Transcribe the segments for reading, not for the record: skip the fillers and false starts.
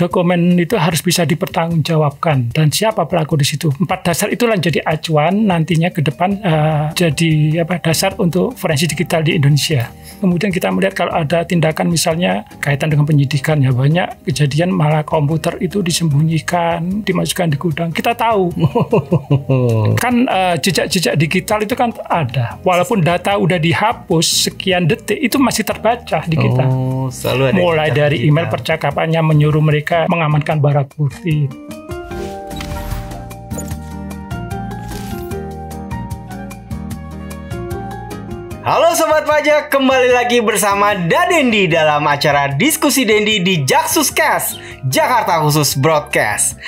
dokumen itu harus bisa dipertanggungjawabkan dan siapa pelaku di situ. 4 dasar itulah jadi acuan nantinya ke depan jadi dasar untuk forensik digital di Indonesia. Kemudian kita melihat kalau ada tindakan misalnya kaitan dengan penyidikan, ya banyak kejadian malah komputer itu disembunyikan, dimasukkan di gudang. Kita tahu kan jejak-jejak digital itu kan ada, walaupun data udah dihapus sekian detik itu masih terbaca di kita. Selalu ada mulai dari email percakapannya menyuruh mereka mengamankan barang bukti. Halo Sobat Pajak, kembali lagi bersama Dadendi dalam acara Diskusi Dendi di Jaksuscast, Jakarta Khusus Broadcast.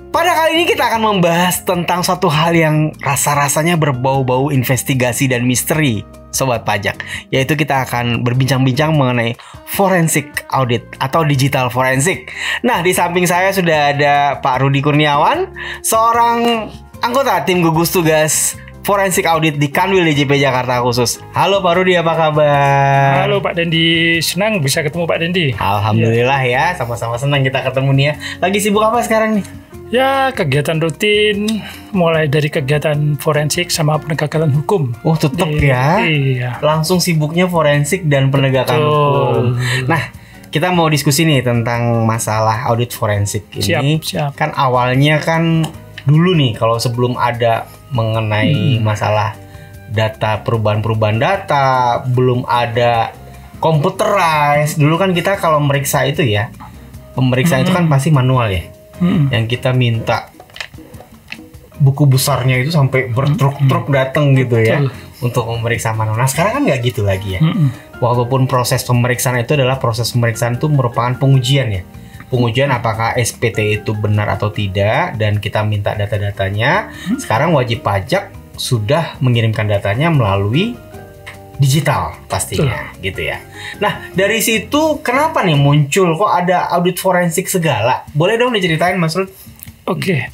Pada kali ini kita akan membahas tentang suatu hal yang rasa-rasanya berbau-bau investigasi dan misteri, Sobat Pajak. Yaitu kita akan berbincang-bincang mengenai forensik audit atau digital forensik. Nah, di samping saya sudah ada Pak Rudi Kurniawan, seorang anggota tim gugus tugas forensik audit di Kanwil DJP Jakarta Khusus. Halo Pak Rudi, apa kabar? Halo Pak Dendi, senang bisa ketemu Pak Dendi. Alhamdulillah ya, sama-sama senang kita ketemu nih ya. Lagi sibuk apa sekarang nih? Ya, kegiatan rutin, mulai dari kegiatan forensik sama penegakan hukum. Oh, tetap ya? Iya. Langsung sibuknya forensik dan penegakan hukum. Nah, kita mau diskusi nih tentang masalah audit forensik ini. Siap. Kan awalnya kan dulu nih, kalau sebelum ada mengenai masalah data, perubahan data, belum ada computerized. Dulu kan kita kalau meriksa itu ya, pemeriksaan itu kan pasti manual ya. Yang kita minta buku besarnya itu sampai bertruk-truk datang gitu ya, untuk memeriksa manual. Nah sekarang kan nggak gitu lagi ya. Walaupun proses pemeriksaan itu adalah proses pemeriksaan itu merupakan pengujian ya. Pengujian apakah SPT itu benar atau tidak, dan kita minta data-datanya. Sekarang wajib pajak sudah mengirimkan datanya melalui digital pastinya. Gitu ya. Nah dari situ kenapa nih muncul kok ada audit forensik segala? Boleh dong diceritain Mas Rud? Oke,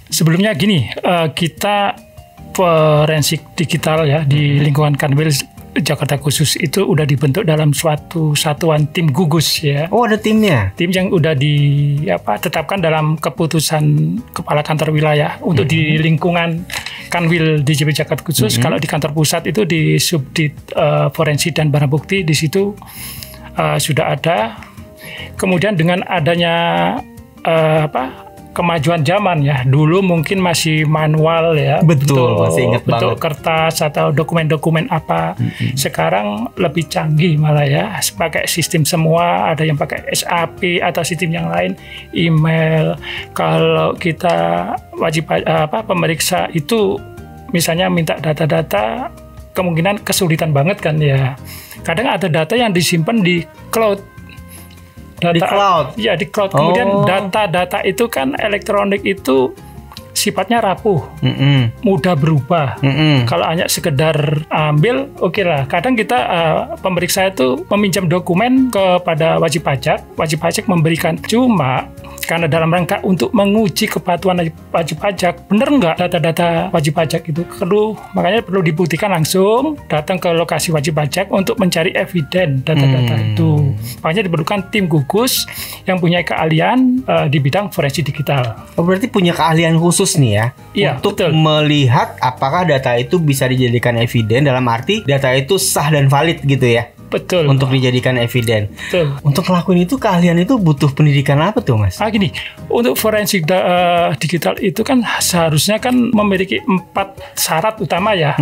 sebelumnya gini, kita forensik digital ya di lingkungan Kanwil Jakarta Khusus itu udah dibentuk dalam suatu satuan tim gugus ya. Oh, ada timnya. Tim yang udah ditetapkan dalam keputusan kepala kantor wilayah untuk di lingkungan Kanwil DJP Jakarta Khusus. Kalau di kantor pusat itu di subdit forensik dan barang bukti, di situ sudah ada. Kemudian dengan adanya kemajuan zaman ya, dulu mungkin masih manual ya, betul masih ingat bentuk banget kertas atau dokumen-dokumen apa. Sekarang lebih canggih malah ya, pakai sistem semua, ada yang pakai SAP atau sistem yang lain, email. Kalau kita wajib pemeriksa itu misalnya minta data-data, kemungkinan kesulitan banget kan ya. Kadang ada data yang disimpan di cloud. Di cloud? Ya, di cloud. Kemudian data-data itu kan elektronik itu sifatnya rapuh, mudah berubah. Kalau hanya sekedar ambil, oke lah. Kadang kita pemeriksa itu meminjam dokumen kepada wajib pajak memberikan. Cuma karena dalam rangka untuk menguji kepatuhan wajib pajak, benar nggak data-data wajib pajak itu makanya perlu dibuktikan langsung datang ke lokasi wajib pajak untuk mencari eviden data-data itu. Makanya diperlukan tim gugus yang punya keahlian di bidang forensik digital. Oh, berarti punya keahlian khusus nih ya, untuk melihat apakah data itu bisa dijadikan eviden, dalam arti data itu sah dan valid gitu ya. Betul. Untuk dijadikan eviden. Betul. Untuk ngelakuin itu keahlian itu butuh pendidikan apa tuh Mas? Gini, untuk forensik digital itu kan seharusnya kan memiliki 4 syarat utama ya.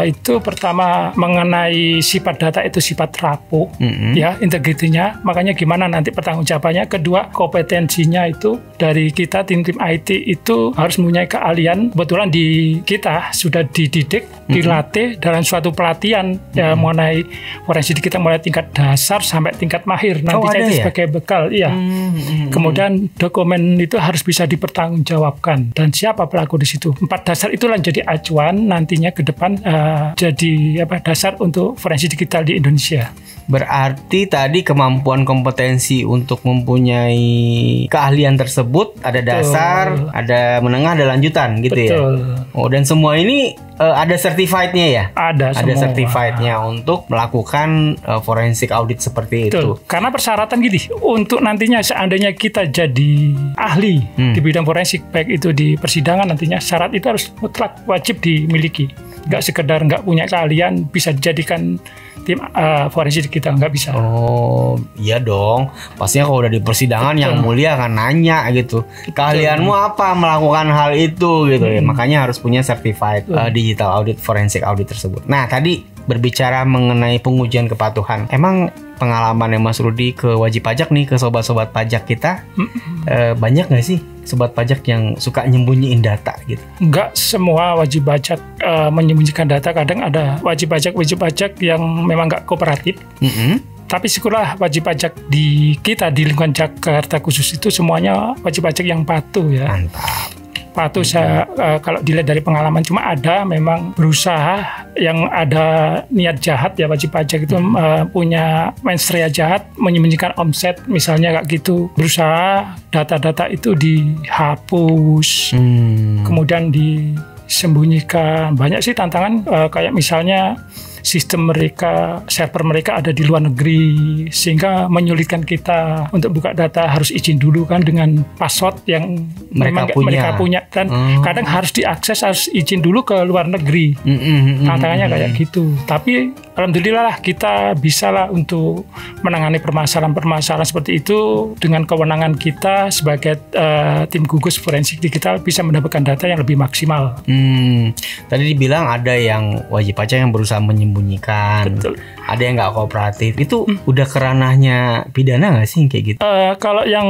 Itu pertama mengenai sifat data itu sifat rapuh, ya, integritinya. Makanya gimana nanti pertanggungjawabannya. Kedua, kompetensinya itu dari kita tim-tim IT itu harus mempunyai keahlian. Kebetulan di kita sudah dididik, dilatih dalam suatu pelatihan ya mengenai forensik kita mulai tingkat dasar sampai tingkat mahir. Nantinya itu sebagai bekal, iya. Kemudian dokumen itu harus bisa dipertanggungjawabkan dan siapa pelaku di situ. 4 dasar itulah jadi acuan nantinya ke depan jadi dasar untuk forensik digital di Indonesia. Berarti tadi kemampuan kompetensi untuk mempunyai keahlian tersebut ada dasar, ada menengah, ada lanjutan gitu. Betul. Ya. Oh, dan semua ini ada certified-nya ya? Ada certified-nya untuk melakukan forensik audit seperti itu. Karena persyaratan gini, untuk nantinya seandainya kita jadi ahli di bidang forensik, baik itu di persidangan nantinya, syarat itu harus mutlak wajib dimiliki. Nggak sekedar nggak punya keahlian bisa dijadikan tim forensik kita, nggak bisa. Oh iya dong, pastinya kalau udah di persidangan yang mulia akan nanya gitu, keahlianmu apa melakukan hal itu gitu ya. Makanya harus punya certified digital audit, forensik audit tersebut. Nah tadi berbicara mengenai pengujian kepatuhan, emang pengalaman Mas Rudi ke wajib pajak nih, ke sobat-sobat pajak kita, banyak nggak sih sobat pajak yang suka nyembunyiin data gitu? Nggak semua wajib pajak menyembunyikan data. Kadang ada wajib pajak yang memang nggak kooperatif. Tapi syukurlah wajib pajak di kita di lingkungan Jakarta khusus itu semuanya wajib pajak yang patuh ya. Mantap. Patuh kalau dilihat dari pengalaman, cuma ada memang berusaha yang ada niat jahat ya, wajib pajak itu punya mensrea jahat, menyembunyikan omset misalnya kayak gitu, berusaha data-data itu dihapus, kemudian disembunyikan. Banyak sih tantangan, kayak misalnya sistem mereka, server mereka ada di luar negeri, sehingga menyulitkan kita untuk buka data, harus izin dulu kan dengan password yang mereka punya dan kadang harus diakses, harus izin dulu ke luar negeri. Tantangannya kayak gitu. Tapi alhamdulillah kita bisa lah untuk menangani permasalahan-permasalahan seperti itu dengan kewenangan kita sebagai tim gugus forensik digital, bisa mendapatkan data yang lebih maksimal. Tadi dibilang ada yang wajib pajak yang berusaha menyembunyikan. Betul. Ada yang nggak kooperatif. Itu udah keranahnya pidana nggak sih kayak gitu? Kalau yang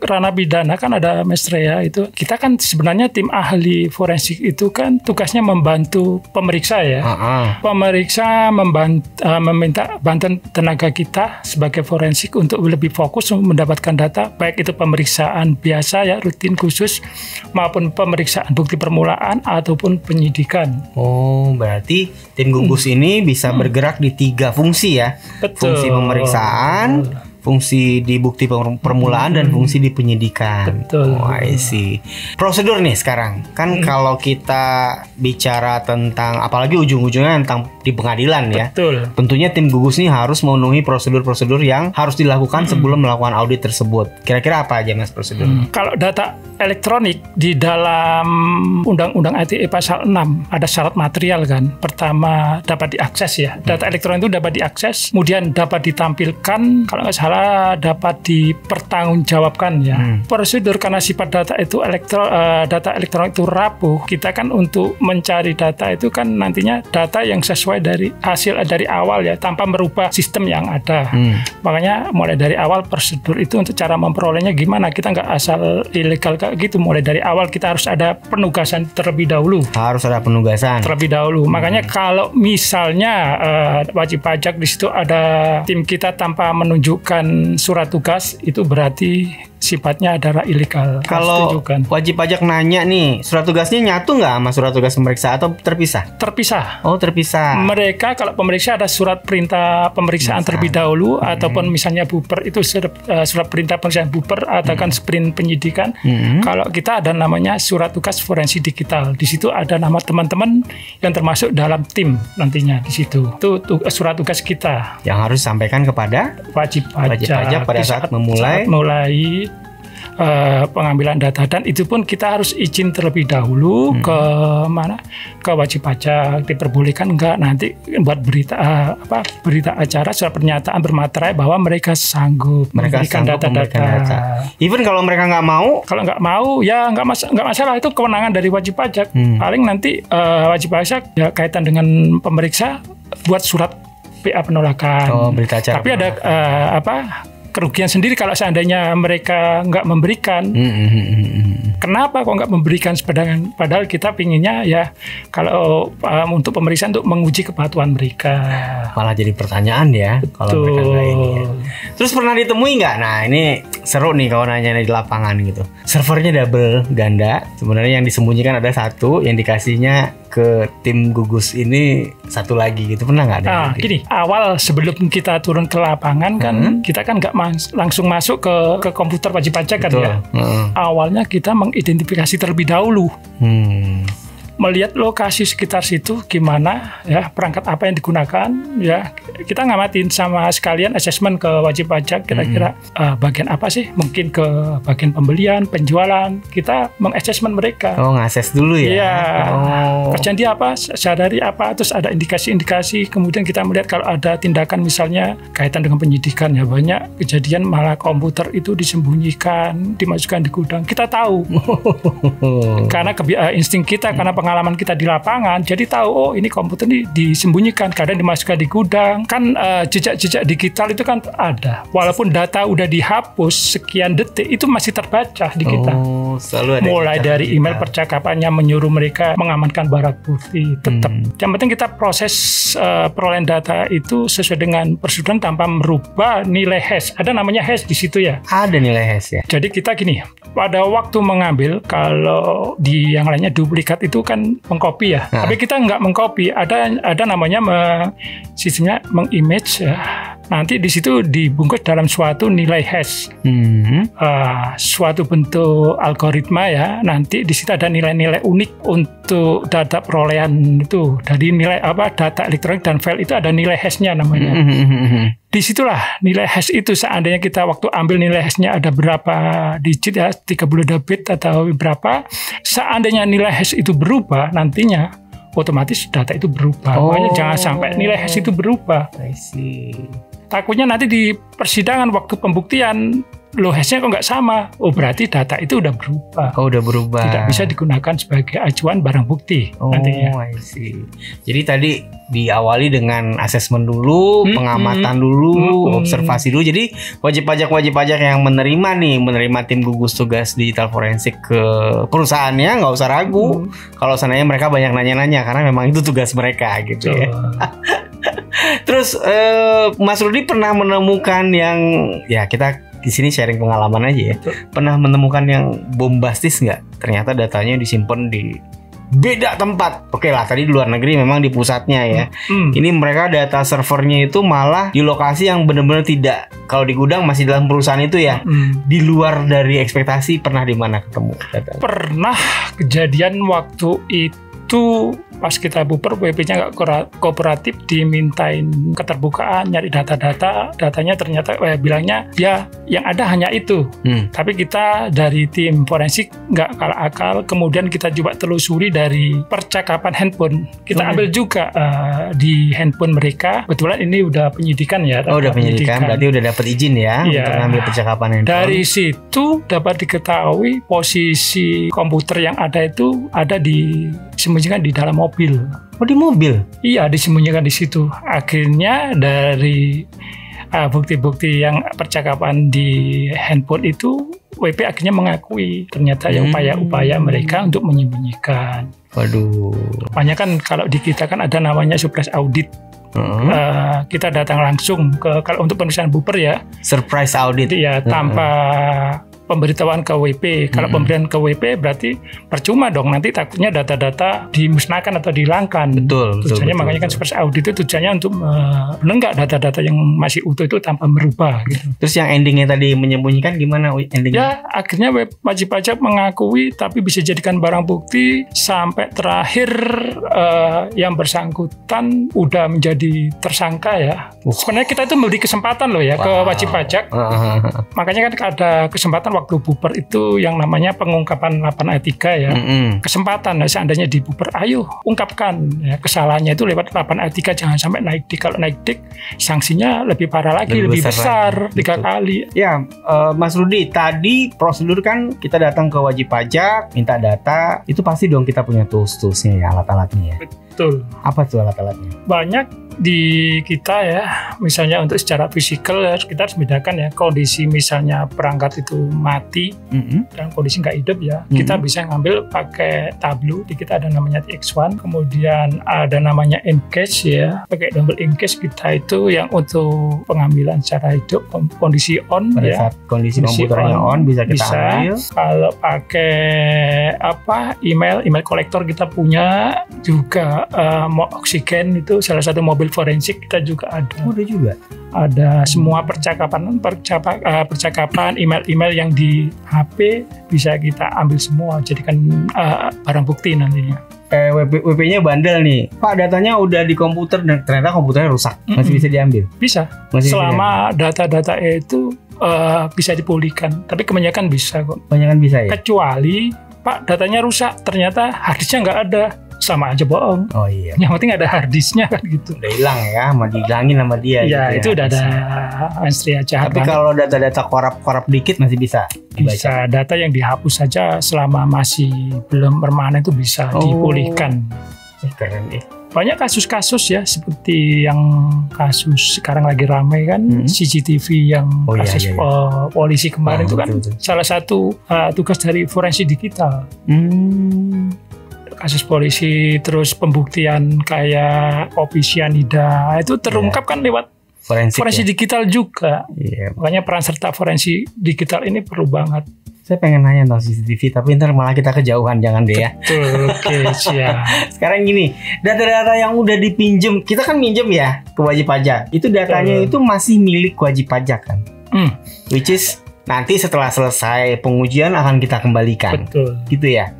ranah pidana kan ada mensrea itu. Kita kan sebenarnya tim ahli forensik itu kan tugasnya membantu pemeriksa ya. Pemeriksa meminta bantuan tenaga kita sebagai forensik untuk lebih fokus mendapatkan data, baik itu pemeriksaan biasa ya, rutin khusus, maupun pemeriksaan bukti permulaan ataupun penyidikan. Oh, berarti tim gugus ini bisa bergerak di 3 fungsi ya. Betul. Fungsi pemeriksaan, fungsi di bukti permulaan, dan fungsi di penyidikan. Betul. Oh, I see. Prosedur nih sekarang. Kan kalau kita bicara tentang, apalagi ujung-ujungnya tentang di pengadilan ya. Betul. Tentunya tim gugus nih harus memenuhi prosedur-prosedur yang harus dilakukan sebelum melakukan audit tersebut. Kira-kira apa aja Mas prosedur? Kalau data elektronik di dalam Undang-Undang ITE pasal 6 ada syarat material kan. Pertama dapat diakses ya. Data elektronik itu dapat diakses, kemudian dapat ditampilkan, kalau nggak salah dapat dipertanggungjawabkan ya. Prosedur karena sifat data itu data elektronik itu rapuh, kita kan untuk mencari data itu kan nantinya data yang sesuai dari hasil dari awal ya, tanpa merubah sistem yang ada. Makanya mulai dari awal prosedur itu untuk cara memperolehnya gimana, kita nggak asal ilegal kayak gitu. Mulai dari awal kita harus ada penugasan terlebih dahulu. Harus ada penugasan terlebih dahulu. Makanya kalau misalnya wajib pajak di situ ada tim kita tanpa menunjukkan surat tugas, itu berarti sifatnya adalah ilegal. Kalau wajib pajak nanya nih, surat tugasnya nyatu nggak sama surat tugas pemeriksa atau terpisah? Terpisah. Oh, terpisah. Mereka kalau pemeriksa ada surat perintah pemeriksaan terlebih dahulu, ataupun misalnya buper itu surat perintah pemeriksaan buper, atau kan sprint penyidikan. Kalau kita ada namanya surat tugas forensik digital. Di situ ada nama teman-teman yang termasuk dalam tim nantinya di situ. Itu surat tugas kita yang harus disampaikan kepada wajib pajak pada saat memulai pengambilan data, dan itu pun kita harus izin terlebih dahulu ke wajib pajak, diperbolehkan enggak nanti buat berita acara, surat pernyataan bermaterai bahwa mereka sanggup memberikan data-data. Even kalau mereka nggak mau ya nggak masalah, itu kewenangan dari wajib pajak. Paling nanti wajib pajak ya kaitan dengan pemeriksa buat surat PA penolakan. Berita acara. Tapi ada kerugian sendiri kalau seandainya mereka nggak memberikan. Kenapa kok nggak memberikan? Padahal kita pinginnya ya kalau untuk pemeriksaan untuk menguji kepatuhan mereka. Malah jadi pertanyaan ya. Kalau mereka nggak ini ya. Terus pernah ditemui nggak? Nah ini seru nih kalau nanya di lapangan gitu. Servernya double ganda. Sebenarnya yang disembunyikan ada satu, yang dikasihnya ke tim gugus ini satu lagi gitu. Pernah nggak ada? Gini, awal sebelum kita turun ke lapangan kan, kita kan nggak langsung masuk ke komputer wajib pajak kan ya. Awalnya kita mengidentifikasi terlebih dahulu. Melihat lokasi sekitar situ gimana ya, perangkat apa yang digunakan ya, kita ngamatin sama sekalian asesmen ke wajib pajak kira-kira bagian apa sih, mungkin ke bagian pembelian, penjualan, kita mengasesmen mereka. Ngases dulu ya. Iya. Kerjaan dia apa, sehari apa, terus ada indikasi-indikasi, kemudian kita melihat kalau ada tindakan misalnya kaitan dengan penyidikan ya, banyak kejadian malah komputer itu disembunyikan, dimasukkan di gudang. Kita tahu. Karena insting kita, karena pengalaman kita di lapangan, jadi tahu ini komputer ini disembunyikan, kadang dimasukkan di gudang. Kan jejak-jejak digital itu kan ada. Walaupun data udah dihapus sekian detik, itu masih terbaca di kita. Selalu ada. Mulai dari email percakapannya menyuruh mereka mengamankan barang bukti, tetap. Yang penting kita proses perolehan data itu sesuai dengan persetujuan tanpa merubah nilai hash. Ada namanya hash di situ ya. Ada nilai hash ya. Jadi kita gini, pada waktu mengambil, kalau di yang lainnya duplikat itu kan mengcopy ya. Tapi kita nggak mengcopy, ada namanya sistemnya mengimage ya. Nanti di situ dibungkus dalam suatu nilai hash, suatu bentuk algoritma ya. Nanti di situ ada nilai-nilai unik untuk data perolehan itu. Dari nilai data elektronik dan file itu ada nilai hashnya namanya. Disitulah nilai hash itu, seandainya kita waktu ambil nilai hashnya ada berapa digit ya, 32 bit atau berapa, seandainya nilai hash itu berubah, nantinya otomatis data itu berubah. Makanya jangan sampai nilai hash itu berubah. I see. Takutnya nanti di persidangan waktu pembuktian, hashnya kok nggak sama. Berarti data itu udah berubah. Udah berubah. Tidak bisa digunakan sebagai acuan barang bukti nantinya. I see. Jadi tadi diawali dengan asesmen dulu, pengamatan dulu, observasi dulu. Jadi wajib pajak yang menerima tim gugus tugas digital forensik ke perusahaannya nggak usah ragu. Kalau seandainya mereka banyak nanya-nanya, karena memang itu tugas mereka gitu ya. Terus Mas Rudi pernah menemukan yang, ya kita di sini sharing pengalaman aja ya. Pernah menemukan yang bombastis nggak? Ternyata datanya disimpan di beda tempat. Oke lah, tadi di luar negeri memang di pusatnya ya. Ini mereka data servernya itu malah di lokasi yang benar-benar tidak, kalau di gudang masih dalam perusahaan itu ya. Di luar dari ekspektasi. Pernah di mana ketemu datanya? Pernah kejadian waktu itu pas kita buper, WP-nya nggak kooperatif, dimintain keterbukaan, nyari datanya ternyata bilangnya ya yang ada hanya itu. Tapi kita dari tim forensik nggak kalah akal, kemudian kita coba telusuri dari percakapan handphone. Kita ambil juga di handphone mereka. Kebetulan ini udah penyidikan ya. Udah penyidikan, berarti udah dapat izin ya untuk ngambil percakapan handphone. Dari situ dapat diketahui posisi komputer yang ada itu ada disembunyikan di dalam mobil. Di mobil? Iya, disembunyikan di situ. Akhirnya dari bukti-bukti yang percakapan di handphone itu, WP akhirnya mengakui ternyata ya upaya-upaya mereka untuk menyembunyikan. Waduh. Makanya kan kalau di kita kan ada namanya surprise audit. Kita datang langsung kalau untuk penulisan buper ya. Surprise audit. Iya, tanpa pemberitahuan ke WP. Kalau pemberian ke WP berarti percuma dong, nanti takutnya data-data dimusnahkan atau dihilangkan. Tujuannya makanya kan surprise audit itu tujuannya untuk menenggak data-data yang masih utuh itu tanpa merubah gitu. Terus yang endingnya tadi menyembunyikan gimana endingnya? Ya akhirnya wajib pajak mengakui, tapi bisa jadikan barang bukti sampai terakhir yang bersangkutan udah menjadi tersangka ya. Sebenarnya kita itu memberi kesempatan loh ya ke wajib pajak. Makanya kan ada kesempatan waktu buper itu yang namanya pengungkapan laporan etika ya. Kesempatan seandainya di buper, ayo ungkapkan ya, kesalahannya itu lewat laporan etika, jangan sampai naik dik. Kalau naik dik sanksinya lebih parah lagi, lebih besar 3 kali. Ya, Mas Rudi, tadi prosedur kan kita datang ke wajib pajak, minta data, itu pasti dong kita punya tools-toolsnya ya, alat-alatnya ya. Betul. Apa tuh alat-alatnya? Banyak di kita ya, misalnya untuk secara fisikal kita harus bedakan ya, kondisi misalnya perangkat itu mati dan kondisi nggak hidup ya, kita bisa ngambil pakai Tableau. Di kita ada namanya TX1, kemudian ada namanya Engage ya, pakai double Engage kita itu yang untuk pengambilan secara hidup, kondisi on pada ya, saat kondisi komputernya on bisa kita ambil. Kalau pakai email kolektor kita punya juga, oksigen itu salah satu mobil forensik kita juga ada. Ada juga. Ada semua percakapan email yang di HP bisa kita ambil semua, jadikan barang bukti nantinya. WP-nya bandel nih, Pak, datanya udah di komputer dan ternyata komputernya rusak, masih bisa diambil? Bisa, selama data-data itu bisa dipulihkan, tapi kebanyakan bisa kok. Kebanyakan bisa ya? Kecuali Pak, datanya rusak, ternyata harddisknya nggak ada, sama aja bohong. Oh iya. Yang penting ada harddisknya kan gitu. Udah hilang ya, mau dihilangin sama dia. Ya gitu itu udah ada ansri aja. Tapi kalau data-data korap dikit masih bisa dibaca. Bisa, data yang dihapus saja selama masih belum permanen itu bisa dipulihkan. Keren ya. Banyak kasus-kasus ya, seperti yang kasus sekarang lagi ramai kan, CCTV yang kasus polisi kemarin itu kan betul. Salah satu tugas dari forensik digital. Kasus polisi, terus pembuktian kayak kopi cyanida itu terungkap kan lewat forensik digital juga. Makanya peran serta forensik digital ini perlu banget. Saya pengen nanya tentang CCTV, tapi ntar malah kita kejauhan, jangan deh ya. Betul, oke, siap. Sekarang gini, data-data yang udah dipinjem, kita kan minjem ya ke wajib pajak. Itu datanya itu masih milik wajib pajak kan? Which is nanti setelah selesai pengujian akan kita kembalikan. Betul. Gitu ya?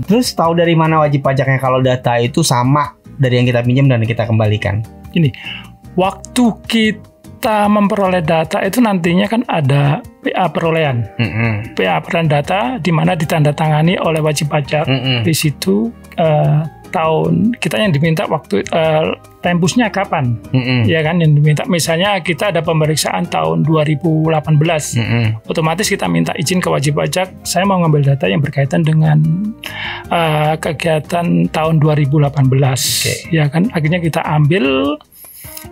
Terus tahu dari mana wajib pajaknya kalau data itu sama dari yang kita pinjam dan kita kembalikan? Gini, waktu kita memperoleh data itu nantinya kan ada PA perolehan. PA perolehan data di mana ditandatangani oleh wajib pajak. Di situ tahun kita yang diminta waktu tempusnya kapan, ya kan, yang diminta. Misalnya kita ada pemeriksaan tahun 2018, otomatis kita minta izin ke wajib pajak, saya mau ngambil data yang berkaitan dengan kegiatan tahun 2018, ya kan, akhirnya kita ambil.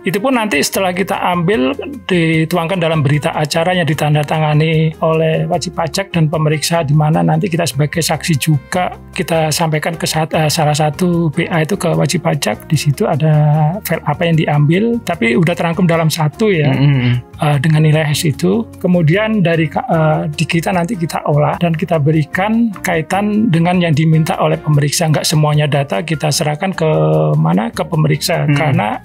Itu pun nanti setelah kita ambil dituangkan dalam berita acara yang ditandatangani oleh wajib pajak dan pemeriksa, di mana nanti kita sebagai saksi juga kita sampaikan ke salah satu BA itu ke wajib pajak. Di situ ada file apa yang diambil, tapi udah terangkum dalam satu ya, dengan nilai hash itu. Kemudian dari di kita nanti kita olah dan kita berikan kaitan dengan yang diminta oleh pemeriksa. Nggak semuanya data kita serahkan ke mana, ke pemeriksa, karena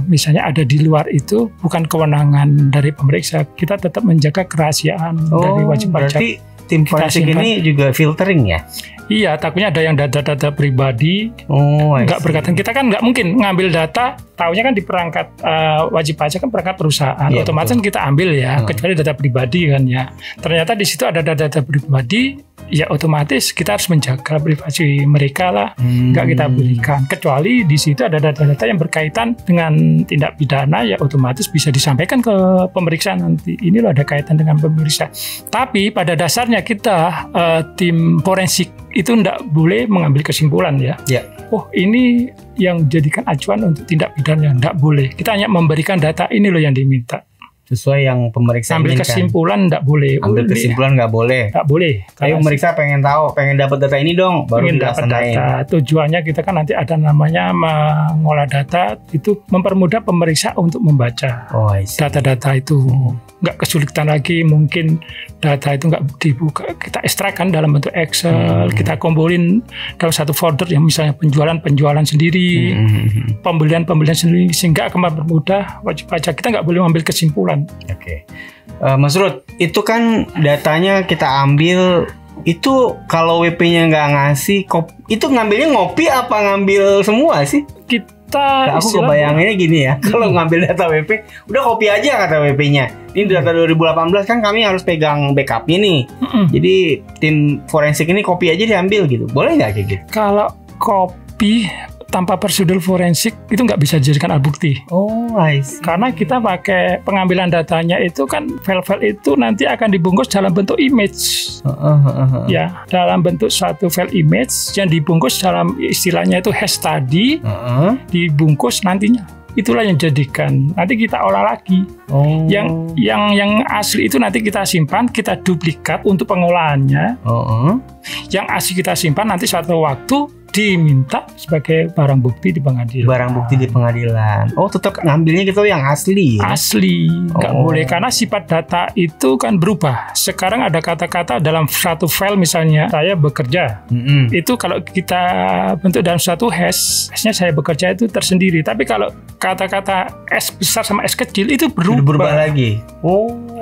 misalnya ada di luar itu bukan kewenangan dari pemeriksa, kita tetap menjaga kerahasiaan dari wajib pajak. Berarti tim forensik ini juga filtering ya? Iya, takutnya ada yang data-data pribadi nggak berkaitan. Kita kan nggak mungkin ngambil data, taunya kan di perangkat wajib pajak kan perangkat perusahaan, otomatis kita ambil ya, kecuali data pribadi kan ya. Ternyata di situ ada data pribadi, ya otomatis kita harus menjaga privasi mereka lah, nggak kita berikan. Kecuali di situ ada data-data yang berkaitan dengan tindak pidana, ya otomatis bisa disampaikan ke pemeriksa nanti. Ini loh ada kaitan dengan pemeriksa. Tapi pada dasarnya kita tim forensik itu tidak boleh mengambil kesimpulan ya. Oh ini yang jadikan acuan untuk tindak pidana, tidak boleh. Kita hanya memberikan data, ini loh yang diminta. Sesuai yang pemeriksa ambil inginkan. Kesimpulan enggak boleh. Ambil kesimpulan nggak boleh. Nggak boleh. Tapi pemeriksa pengen tahu, pengen dapat data ini dong, baru dilaksanain. Data. Tujuannya kita kan nanti ada namanya mengolah data, itu mempermudah pemeriksa untuk membaca data-data itu. Nggak kesulitan lagi, mungkin data itu nggak dibuka, kita ekstrak kan dalam bentuk Excel, kita kumpulin dalam satu folder yang misalnya penjualan sendiri, pembelian sendiri, sehingga akan mempermudah wajib pajak. Kita nggak boleh mengambil kesimpulan. Oke. Mas Ruth, itu kan datanya kita ambil, itu kalau WP-nya nggak ngasih, itu ngambilnya ngopi apa ngambil semua sih? Aku kebayanginnya gini ya, kalau ngambil data WP, udah kopi aja kata WP-nya. Ini data 2018 kan kami harus pegang backup-nya nih. Jadi tim forensik ini kopi aja diambil gitu, boleh nggak kayak gitu? Kalau kopi tanpa prosedur forensik itu nggak bisa dijadikan alat bukti. I see. Karena kita pakai pengambilan datanya itu kan file-file itu nanti akan dibungkus dalam bentuk image. Ya, dalam bentuk suatu file image yang dibungkus dalam istilahnya itu hash tadi, dibungkus nantinya itulah yang jadikan nanti kita olah lagi. Yang asli itu nanti kita simpan, kita duplikat untuk pengolahannya. Yang asli kita simpan nanti suatu waktu diminta sebagai barang bukti di pengadilan. Barang bukti di pengadilan. Oh, tetap ngambilnya gitu yang asli. Asli, nggak boleh karena sifat data itu kan berubah. Sekarang ada kata-kata dalam satu file misalnya saya bekerja. Itu kalau kita bentuk dalam suatu hashnya saya bekerja itu tersendiri. Tapi kalau kata-kata S besar sama S kecil itu berubah lagi.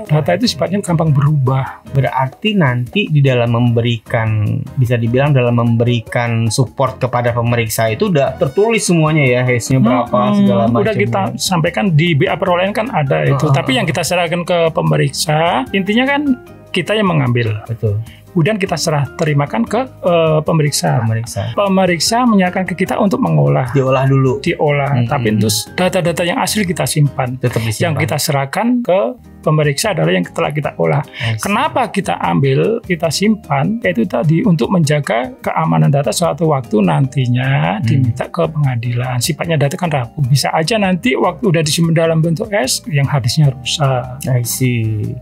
Data itu sifatnya gampang berubah. Berarti nanti di dalam memberikan, bisa dibilang dalam memberikan support kepada pemeriksa itu udah tertulis semuanya ya, hash-nya berapa segala macam. Udah kita sampaikan di BA perolehan kan ada itu. Tapi yang kita serahkan ke pemeriksa, intinya kan kita yang mengambil. Betul. Kemudian kita terimakan ke pemeriksa. Pemeriksa menyerahkan ke kita untuk mengolah. Diolah dulu. Tapi terus data-data yang asli kita simpan. Tetap disimpan. Yang kita serahkan ke pemeriksa adalah yang telah kita olah. Kenapa kita ambil, kita simpan? Itu tadi untuk menjaga keamanan data suatu waktu nantinya diminta ke pengadilan. Sifatnya data kan rapuh. Bisa aja nanti waktu udah disimpan dalam bentuk S, yang harddisknya rusak. I see.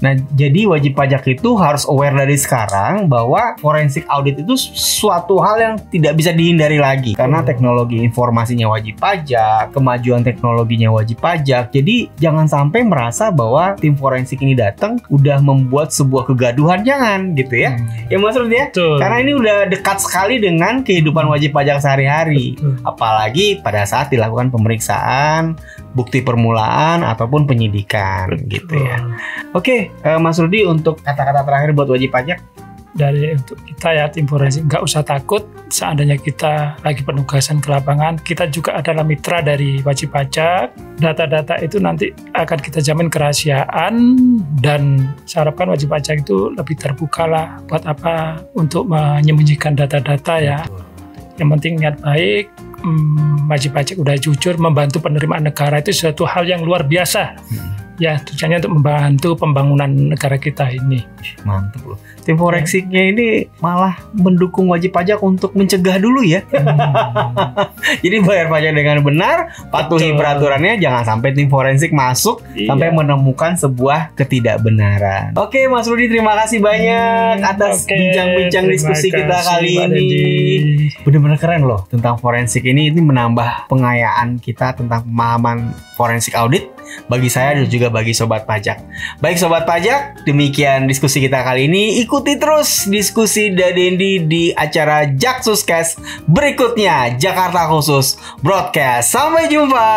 Nah, jadi wajib pajak itu harus aware dari sekarang bahwa forensik audit itu suatu hal yang tidak bisa dihindari lagi karena teknologi informasinya wajib pajak, kemajuan teknologinya wajib pajak. Jadi jangan sampai merasa bahwa tim forensik ini datang udah membuat sebuah kegaduhan, jangan gitu ya. Ya Mas Rudi ya. Karena ini udah dekat sekali dengan kehidupan wajib pajak sehari-hari. Apalagi pada saat dilakukan pemeriksaan, bukti permulaan ataupun penyidikan gitu ya. Oke, Mas Rudi, untuk kata-kata terakhir buat wajib pajak dari untuk kita ya tim forensik, nggak usah takut seandainya kita lagi penugasan ke lapangan, kita juga adalah mitra dari wajib pajak. Data-data itu nanti akan kita jamin kerahasiaan dan saya harapkan wajib pajak itu lebih terbuka lah buat apa untuk menyembunyikan data-data ya. Yang penting niat baik, wajib pajak udah jujur membantu penerimaan negara itu suatu hal yang luar biasa. Ya, tujuannya untuk membantu pembangunan negara kita ini. Mantap loh. Tim forensiknya ini malah mendukung wajib pajak untuk mencegah dulu ya. Jadi bayar pajak dengan benar, patuhi peraturannya, jangan sampai tim forensik masuk sampai menemukan sebuah ketidakbenaran. Oke, Mas Rudi, terima kasih banyak atas bincang-bincang diskusi kita kali ini. Benar-benar keren loh tentang forensik ini menambah pengayaan kita tentang pemahaman forensik audit bagi saya dan juga bagi sobat pajak. Baik sobat pajak, demikian diskusi kita kali ini. Ikuti terus diskusi Dadendi di acara Jaksuscast berikutnya, Jakarta Khusus Broadcast. Sampai jumpa.